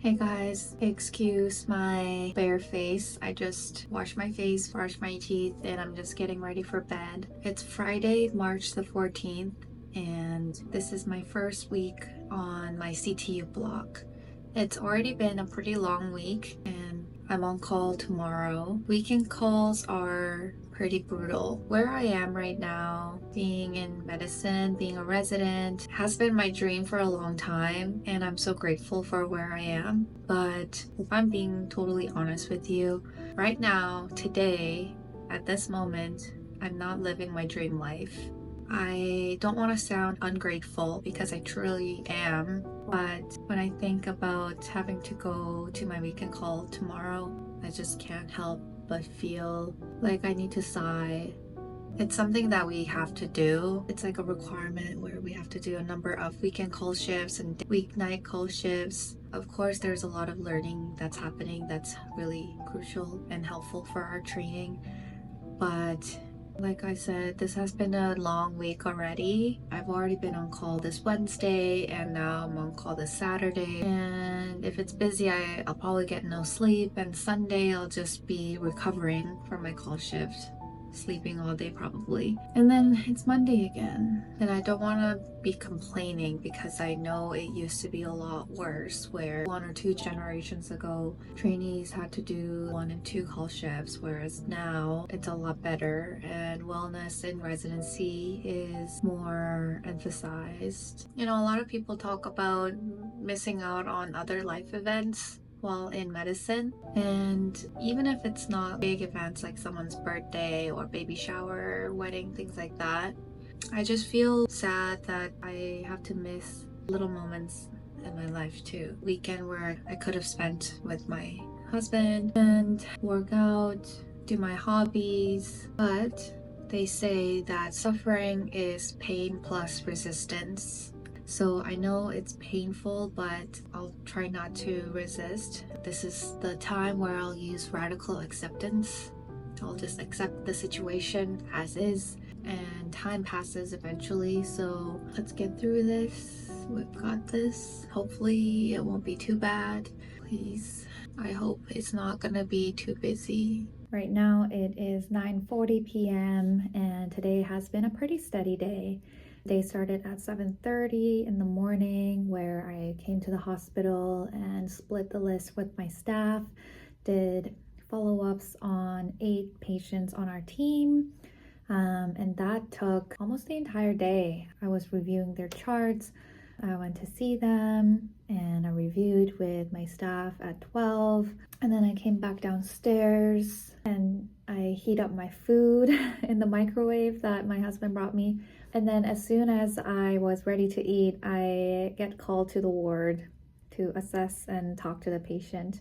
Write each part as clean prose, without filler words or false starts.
Hey guys, excuse my bare face. I just washed my face, brushed my teeth, and I'm just getting ready for bed. It's Friday, March the 14th, and this is my first week on my CTU block. It's already been a pretty long week, and I'm on call tomorrow. Weekend calls are pretty brutal. Where I am right now, being in medicine, being a resident, has been my dream for a long time, and I'm so grateful for where I am. But if I'm being totally honest with you, right now, today, at this moment, I'm not living my dream life. I don't want to sound ungrateful because I truly am, but when I think about having to go to my weekend call tomorrow, I just can't help but feel like I need to sigh. It's something that we have to do. It's like a requirement where we have to do a number of weekend call shifts and weeknight call shifts. Of course, there's a lot of learning that's happening that's really crucial and helpful for our training, but like I said, this has been a long week already. I've already been on call this Wednesday and now I'm on call this Saturday. And if it's busy, I'll probably get no sleep. And Sunday, I'll just be recovering from my call shift, sleeping all day probably. And then it's Monday again. And I don't want to be complaining because I know it used to be a lot worse, where 1 or 2 generations ago, trainees had to do 1 and 2 call shifts, whereas now it's a lot better and wellness in residency is more emphasized. You know, a lot of people talk about missing out on other life events while in medicine, and even if it's not big events like someone's birthday or baby shower, wedding, things like that, I just feel sad that I have to miss little moments in my life too. Weekend where I could have spent with my husband and work out, do my hobbies, but they say that suffering is pain plus resistance. So I know it's painful, but I'll try not to resist. This is the time where I'll use radical acceptance. I'll just accept the situation as is, and time passes eventually. So let's get through this. We've got this. Hopefully it won't be too bad. Please. I hope it's not gonna be too busy. Right now it is 9:40 p.m. and today has been a pretty steady day. Day started at 7:30 in the morning, where I came to the hospital and split the list with my staff, did follow-ups on 8 patients on our team, and that took almost the entire day. I was reviewing their charts. I went to see them and I reviewed with my staff at 12, and then I came back downstairs and I heat up my food in the microwave that my husband brought me. And then as soon as I was ready to eat, I get called to the ward to assess and talk to the patient.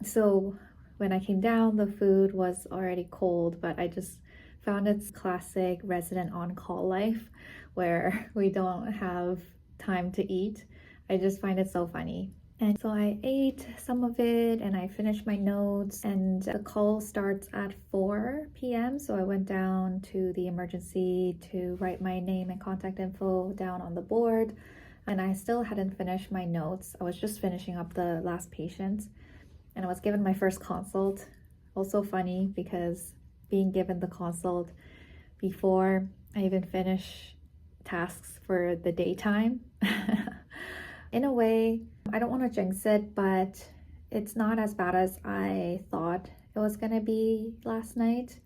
So when I came down, the food was already cold, but I just found it's classic resident on-call life where we don't have time to eat. I just find it so funny. And so I ate some of it and I finished my notes, and the call starts at 4 p.m. So I went down to the emergency to write my name and contact info down on the board, and I still hadn't finished my notes. I was just finishing up the last patient and I was given my first consult. Also funny because being given the consult before I even finish tasks for the daytime. In a way, I don't want to jinx it, but it's not as bad as I thought it was gonna be last night.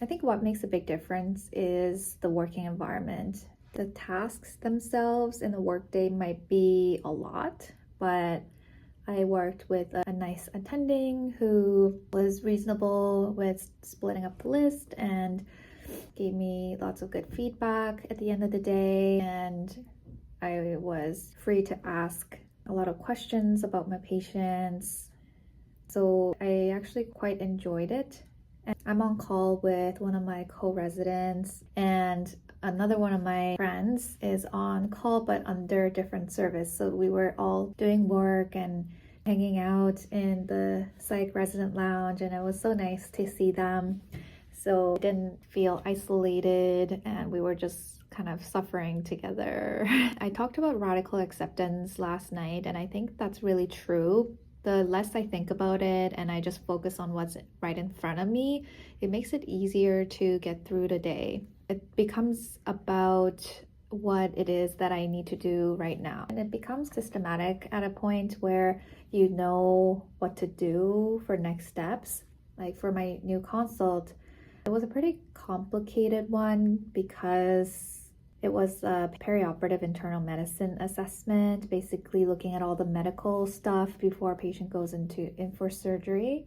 I think what makes a big difference is the working environment. The tasks themselves in the workday might be a lot, but I worked with a nice attending who was reasonable with splitting up the list and gave me lots of good feedback at the end of the day, and I was free to ask a lot of questions about my patients. So I actually quite enjoyed it. And I'm on call with one of my co-residents, and another one of my friends is on call but under different service. So we were all doing work and hanging out in the psych resident lounge, and it was so nice to see them. So I didn't feel isolated, and we were just kind of suffering together. I talked about radical acceptance last night, and I think that's really true. The less I think about it and I just focus on what's right in front of me, it makes it easier to get through the day. It becomes about what it is that I need to do right now. And it becomes systematic at a point where you know what to do for next steps. Like for my new consult, it was a pretty complicated one because it was a perioperative internal medicine assessment, basically looking at all the medical stuff before a patient goes in for surgery.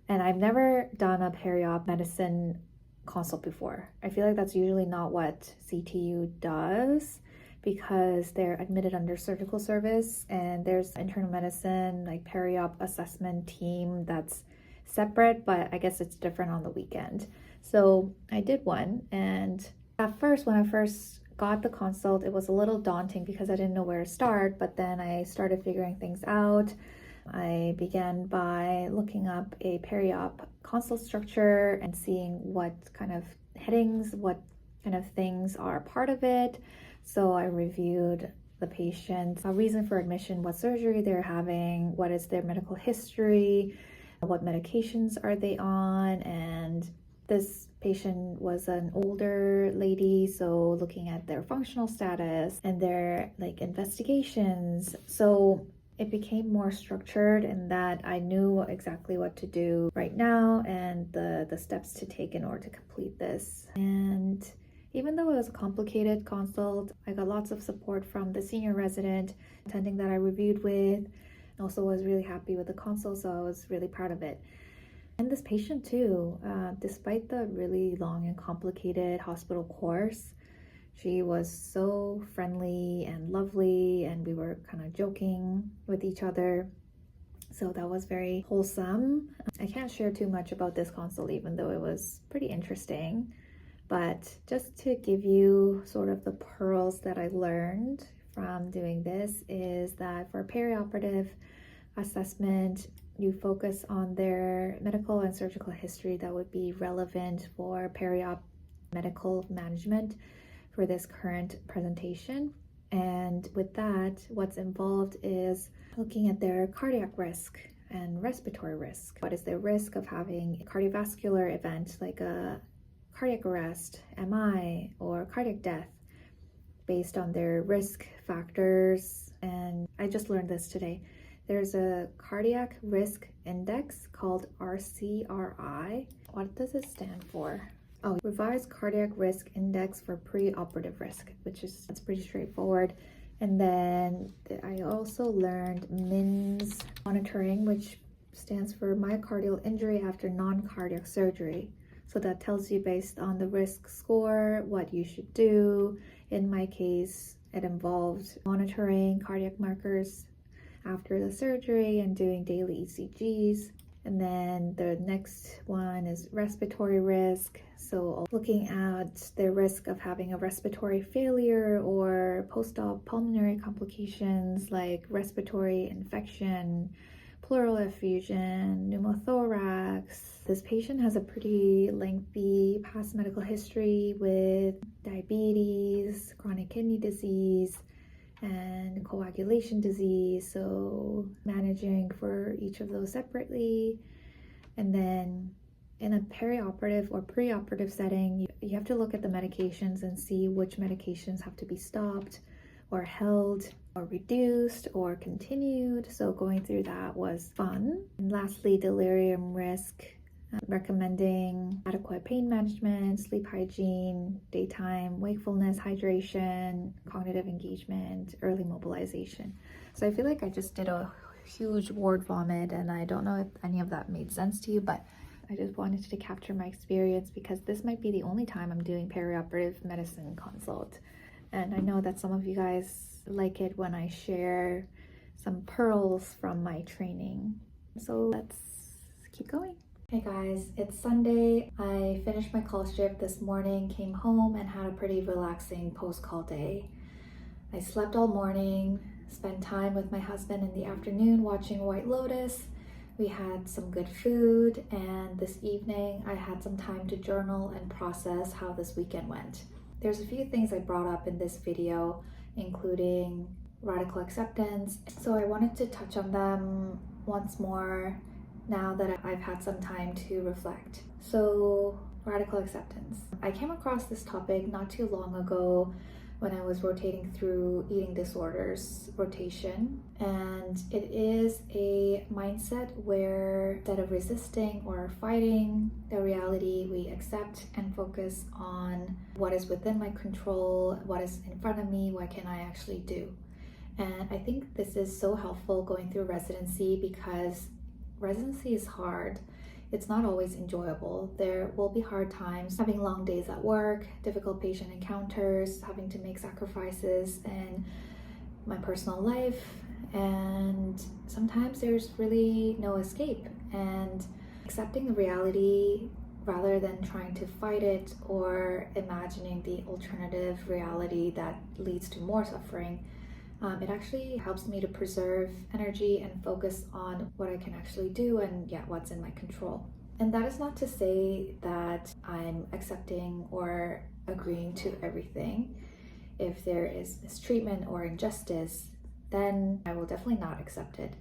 And I've never done a periop medicine consult before. I feel like that's usually not what CTU does because they're admitted under surgical service, and there's internal medicine like periop assessment team that's separate, but I guess it's different on the weekend. So I did one, and at first, when I first got the consult, it was a little daunting because I didn't know where to start, but then I started figuring things out. I began by looking up a periop consult structure and seeing what kind of headings, what kind of things are part of it. So I reviewed the patient's reason for admission, what surgery they're having, what is their medical history, what medications are they on, and this patient was an older lady, so looking at their functional status and their investigations. So it became more structured in that I knew exactly what to do right now and the steps to take in order to complete this. And even though it was a complicated consult, I got lots of support from the senior resident attending that I reviewed with. Also was really happy with the consult, so I was really proud of it. And this patient too, despite the really long and complicated hospital course, she was so friendly and lovely, and we were kind of joking with each other. So that was very wholesome. I can't share too much about this consult, even though it was pretty interesting. But just to give you sort of the pearls that I learned from doing this is that for perioperative assessment, you focus on their medical and surgical history that would be relevant for periop medical management for this current presentation. And with that, what's involved is looking at their cardiac risk and respiratory risk. What is their risk of having a cardiovascular event like a cardiac arrest, MI, or cardiac death based on their risk factors? And I just learned this today. There's a cardiac risk index called RCRI. What does it stand for? Oh, revised cardiac risk index for preoperative risk, that's pretty straightforward. And then I also learned MINS monitoring, which stands for myocardial injury after non-cardiac surgery. So that tells you based on the risk score what you should do. In my case, it involved monitoring cardiac markers after the surgery and doing daily ECGs. And then the next one is respiratory risk. So looking at the risk of having a respiratory failure or post-op pulmonary complications like respiratory infection, pleural effusion, pneumothorax. This patient has a pretty lengthy past medical history with diabetes, chronic kidney disease, and coagulation disease, so managing for each of those separately. And then in a perioperative or preoperative setting, you have to look at the medications and see which medications have to be stopped or held or reduced or continued. So going through that was fun. And lastly, delirium risk, recommending adequate pain management, sleep hygiene, daytime wakefulness, hydration, cognitive engagement, early mobilization. So I feel like I just did a huge word vomit, and I don't know if any of that made sense to you, but I just wanted to capture my experience because this might be the only time I'm doing perioperative medicine consult. And I know that some of you guys like it when I share some pearls from my training. So let's keep going. Hey guys, it's Sunday. I finished my call shift this morning, came home and had a pretty relaxing post-call day. I slept all morning, spent time with my husband in the afternoon watching White Lotus. We had some good food, and this evening I had some time to journal and process how this weekend went. There's a few things I brought up in this video, including radical acceptance. So I wanted to touch on them once more now that I've had some time to reflect. So radical acceptance. I came across this topic not too long ago when I was rotating through eating disorders rotation, and it is a mindset where instead of resisting or fighting the reality, we accept and focus on what is within my control, what is in front of me, what can I actually do. And I think this is so helpful going through residency because residency is hard. It's not always enjoyable. There will be hard times, having long days at work, difficult patient encounters, having to make sacrifices in my personal life, and sometimes there's really no escape. And accepting the reality rather than trying to fight it or imagining the alternative reality that leads to more suffering, it actually helps me to preserve energy and focus on what I can actually do and what's in my control. And that is not to say that I'm accepting or agreeing to everything. If there is mistreatment or injustice, then I will definitely not accept it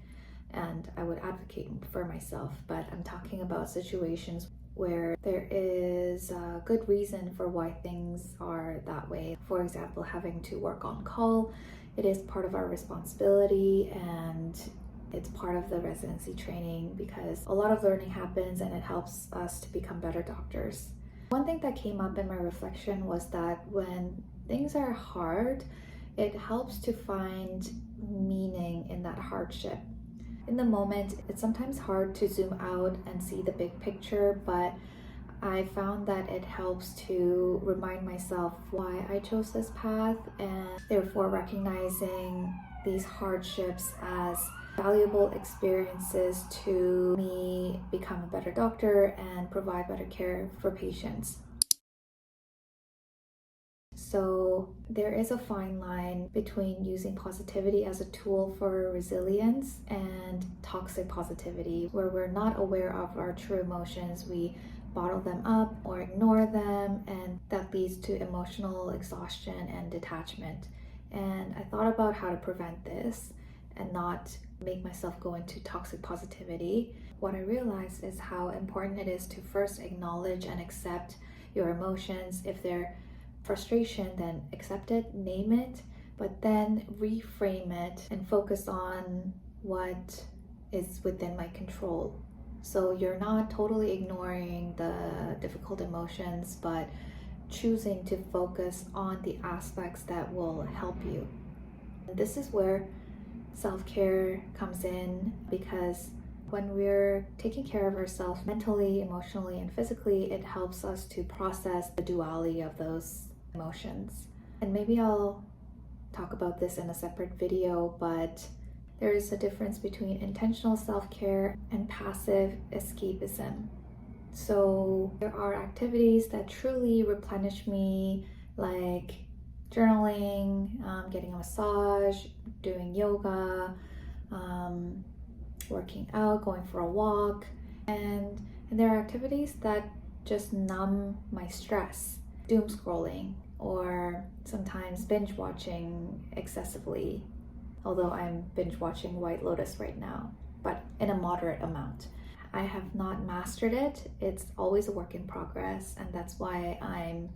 and I would advocate for myself. But I'm talking about situations where there is a good reason for why things are that way. For example, having to work on call. It is part of our responsibility and it's part of the residency training because a lot of learning happens and it helps us to become better doctors. One thing that came up in my reflection was that when things are hard, it helps to find meaning in that hardship. In the moment, it's sometimes hard to zoom out and see the big picture, but I found that it helps to remind myself why I chose this path and therefore recognizing these hardships as valuable experiences to me become a better doctor and provide better care for patients. So there is a fine line between using positivity as a tool for resilience and toxic positivity, where we're not aware of our true emotions. We bottle them up or ignore them, and that leads to emotional exhaustion and detachment. And I thought about how to prevent this and not make myself go into toxic positivity. What I realized is how important it is to first acknowledge and accept your emotions. If they're frustration, then accept it, name it, but then reframe it and focus on what is within my control. So you're not totally ignoring the difficult emotions, but choosing to focus on the aspects that will help you. And this is where self-care comes in, because when we're taking care of ourselves mentally, emotionally, and physically, it helps us to process the duality of those emotions. And maybe I'll talk about this in a separate video, but there is a difference between intentional self-care and passive escapism. So there are activities that truly replenish me, like journaling, getting a massage, doing yoga, working out, going for a walk. And there are activities that just numb my stress, doom scrolling, or sometimes binge watching excessively. Although I'm binge watching White Lotus right now, but in a moderate amount. I have not mastered it. It's always a work in progress, and that's why I'm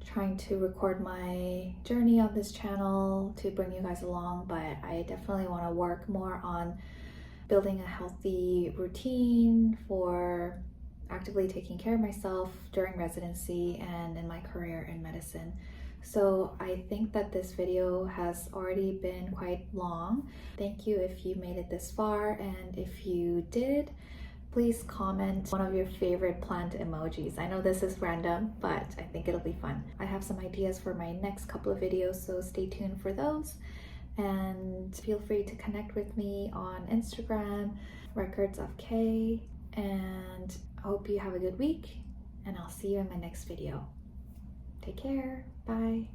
trying to record my journey on this channel to bring you guys along, but I definitely want to work more on building a healthy routine for actively taking care of myself during residency and in my career in medicine. So I think that this video has already been quite long. Thank you if you made it this far, and if you did, please comment one of your favorite plant emojis. I know this is random, but I think it'll be fun. I have some ideas for my next couple of videos, so stay tuned for those. And feel free to connect with me on Instagram, Records of K, and I hope you have a good week, and I'll see you in my next video. Take care. Bye.